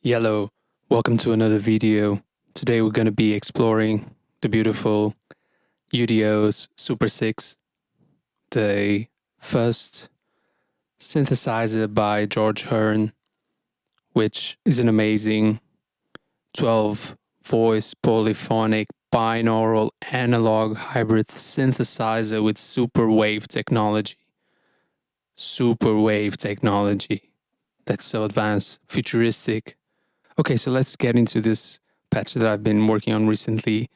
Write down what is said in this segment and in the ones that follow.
Yellow, welcome to another video. Today we're going to be exploring the beautiful UDO's Super 6, the first synthesizer by George Hearn, which is an amazing 12-voice polyphonic binaural analog hybrid synthesizer with super wave technology. Super wave technology. That's so advanced, futuristic. Okay, so let's get into this patch that I've been working on recently,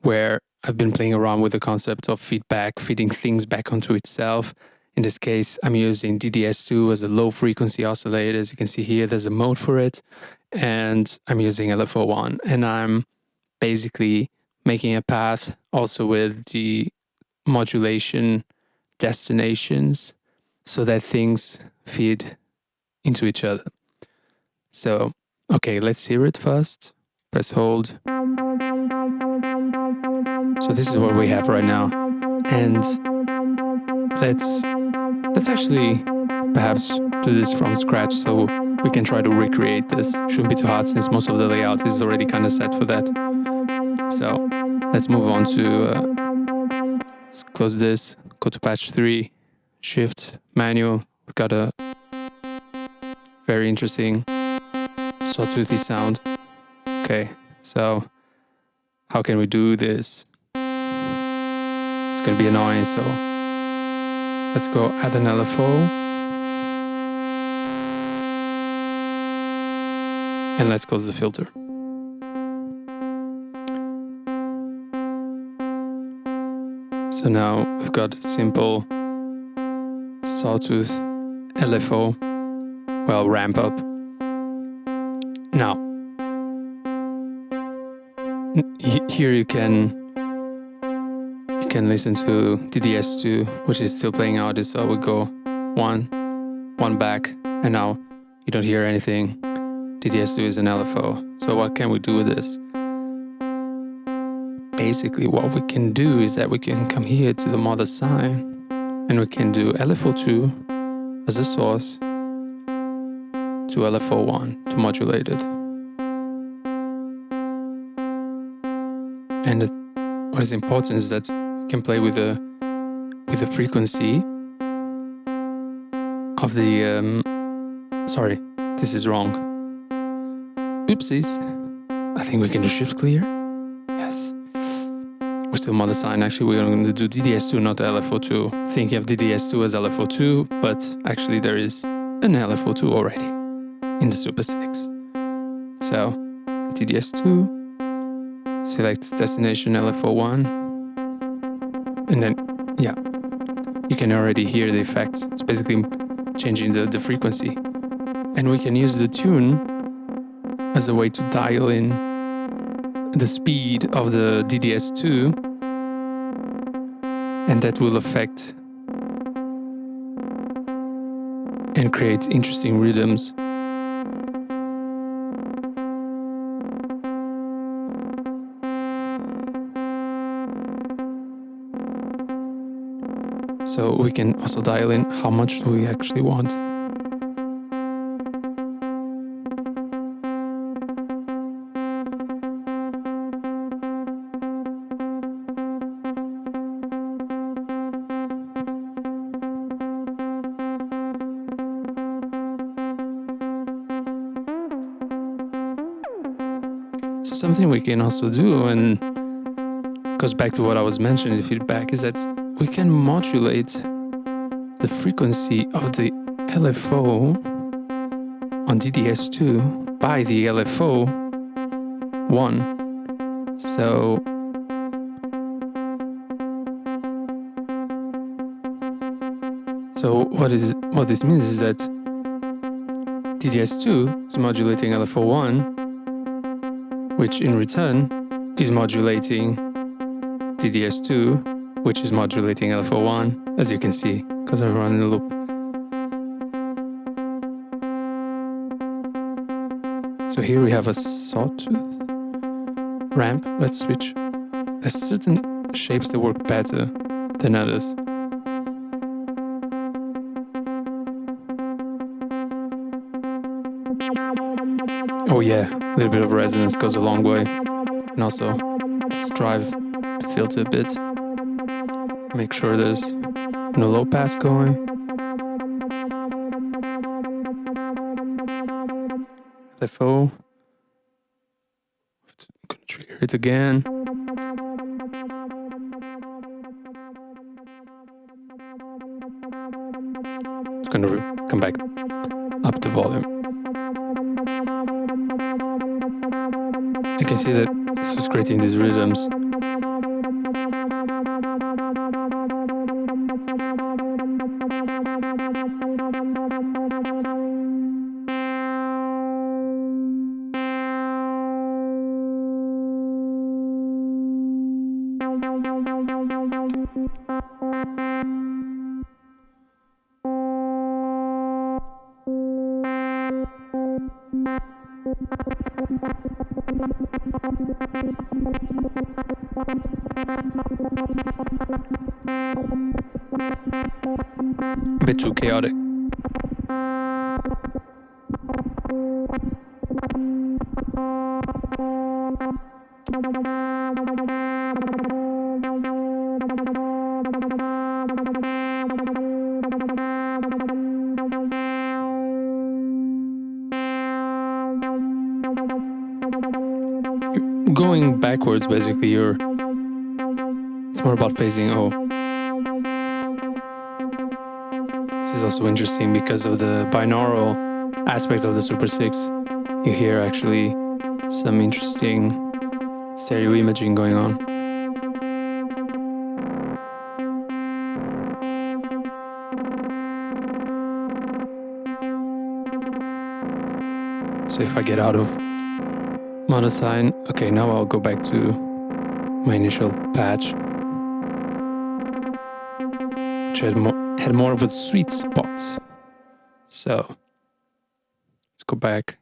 where I've been playing around with the concept of feedback, feeding things back onto itself. In this case, I'm using DDS2 as a low frequency oscillator. As you can see here, there's a mode for it. And I'm using LFO1. And I'm basically making a path also with the modulation destinations so that things feed into each other. So, okay, let's hear it first. Press hold. So this is what we have right now. And let's actually perhaps do this from scratch so we can try to recreate this. Shouldn't be too hard since most of the layout is already kind of set for that. So let's move on to, let's close this, go to patch 3, shift, manual. We've got a very interesting sawtoothy sound. Okay, so how can we do this? It's going to be annoying, so let's go add an LFO. And let's close the filter. So now we've got simple sawtooth LFO, well, ramp up. Now, here you can listen to DDS2, which is still playing out. So we go one back, and now you don't hear anything. DDS2 is an LFO. So what can we do with this? Basically, what we can do is that we can come here to the mother sign, and we can do LFO2 as a source to LFO1 to modulate it. And what is important is that we can play with the frequency of the sorry, this is wrong. Oopsies. I think we can do shift clear. Yes. We're still mother sign. Actually, we're going to do DDS2, not LFO2. Thinking of DDS2 as LFO2, but actually there is an LFO2 already in the Super 6. So DDS2, select destination LFO1, and then, yeah, you can already hear the effect. It's basically changing the frequency. And we can use the tune as a way to dial in the speed of the DDS2, and that will affect and create interesting rhythms. So we can also dial in how much do we actually want. So something we can also do, and goes back to what I was mentioning, the feedback, is that we can modulate the frequency of the LFO on DDS2 by the LFO1. So what this means is that DDS2 is modulating LFO1, which in return is modulating DDS2, which is modulating LFO1, as you can see, because I'm running a loop. So here we have a sawtooth ramp. Let's switch. There's certain shapes that work better than others. Oh yeah, a little bit of resonance goes a long way. And also, let's drive the filter a bit. Make sure there's no low pass going. LFO. I'm gonna trigger it again. It's gonna come back up the volume. You can see that this is creating these rhythms. A bit too chaotic. Going backwards, basically, it's more about phasing. Oh, this is also interesting because of the binaural aspect of the Super 6. You hear actually some interesting stereo imaging going on. So if I get out of mono sign, okay, now I'll go back to my initial patch, which had more of a sweet spot. So let's go back.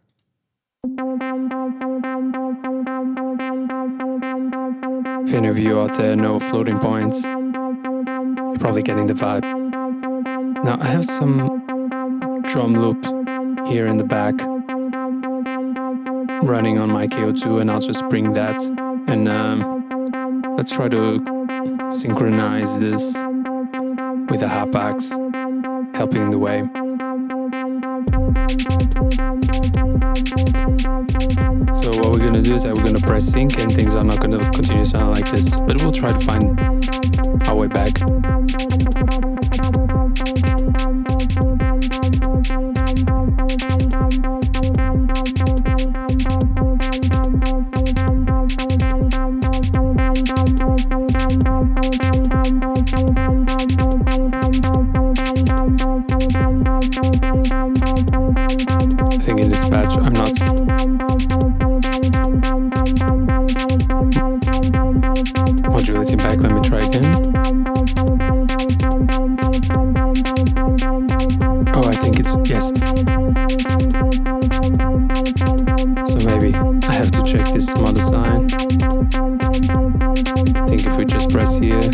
If any of you out there know floating points, you're probably getting the vibe. Now I have some drum loop here in the back running on my KO2, and I'll just bring that and let's try to synchronize this with a hapax helping the way. So what we're gonna do is that we're gonna press sync and things are not gonna continue to sound like this, but we'll try to find our way back. I think in this patch I'm not modulating back. Let me try again. Oh, I think it's yes. So maybe I have to check this mono sign. I think if we just press here.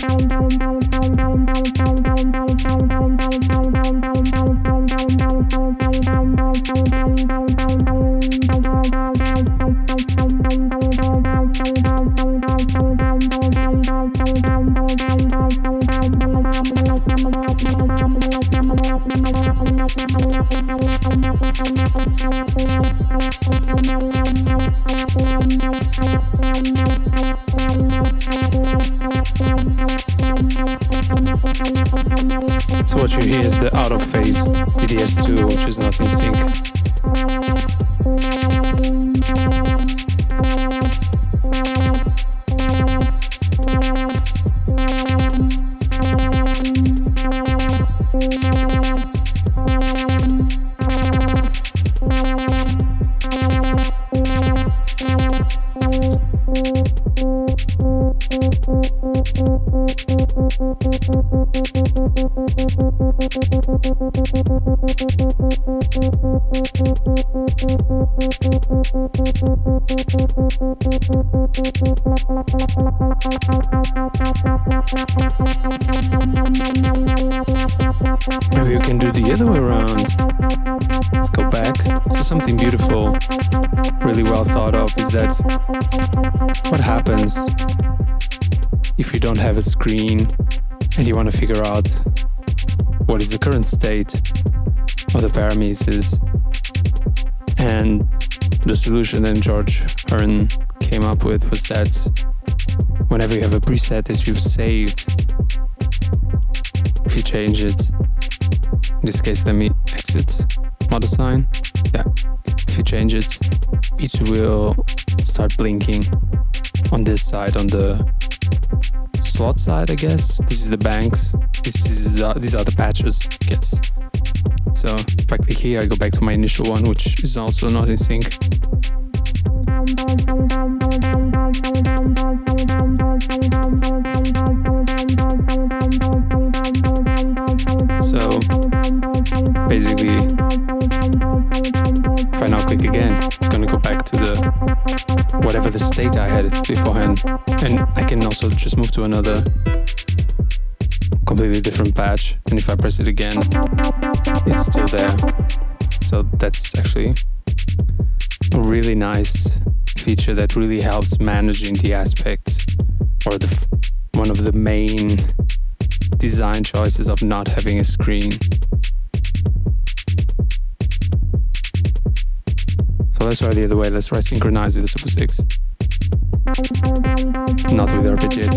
So what you hear is the out of phase DDS2, which is not in sync. Maybe you can do the other way around. Let's go back. This is something beautiful really well thought of is that what happens if you don't have a screen and you want to figure out what is the current state of the parameters. And the solution that George Hearn came up with was that whenever you have a preset that you've saved, if you change it, in this case let me exit mod assign, if you change it, it will start blinking on this side, on the slot side, I guess. This is the banks, these are the patches, I guess. So if I click here, I go back to my initial one, which is also not in sync. So basically, if I now click again, it's going to go back to the whatever the state I had beforehand. And I can also just move to another completely different patch, and if I press it again, it's still there. So that's actually a really nice feature that really helps managing the aspects, or one of the main design choices of not having a screen. So let's try the other way. Let's try synchronize with the Super 6. Not with arpeggiate.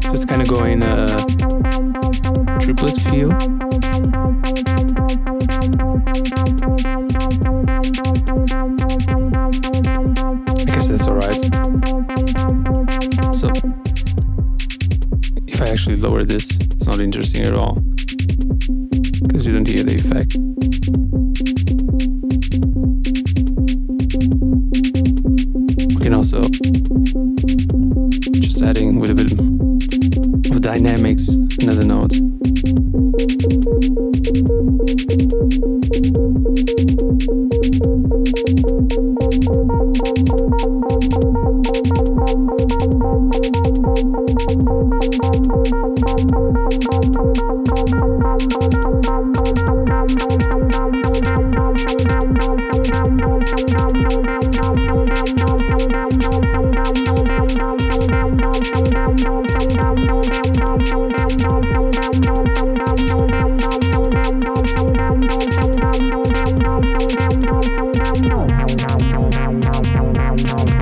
So it's kind of going a triplet feel. I guess that's alright. So if I actually lower this, it's not interesting at all, because you don't hear the effect. We can also just adding with a bit of dynamics another note.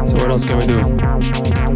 So what else can we do?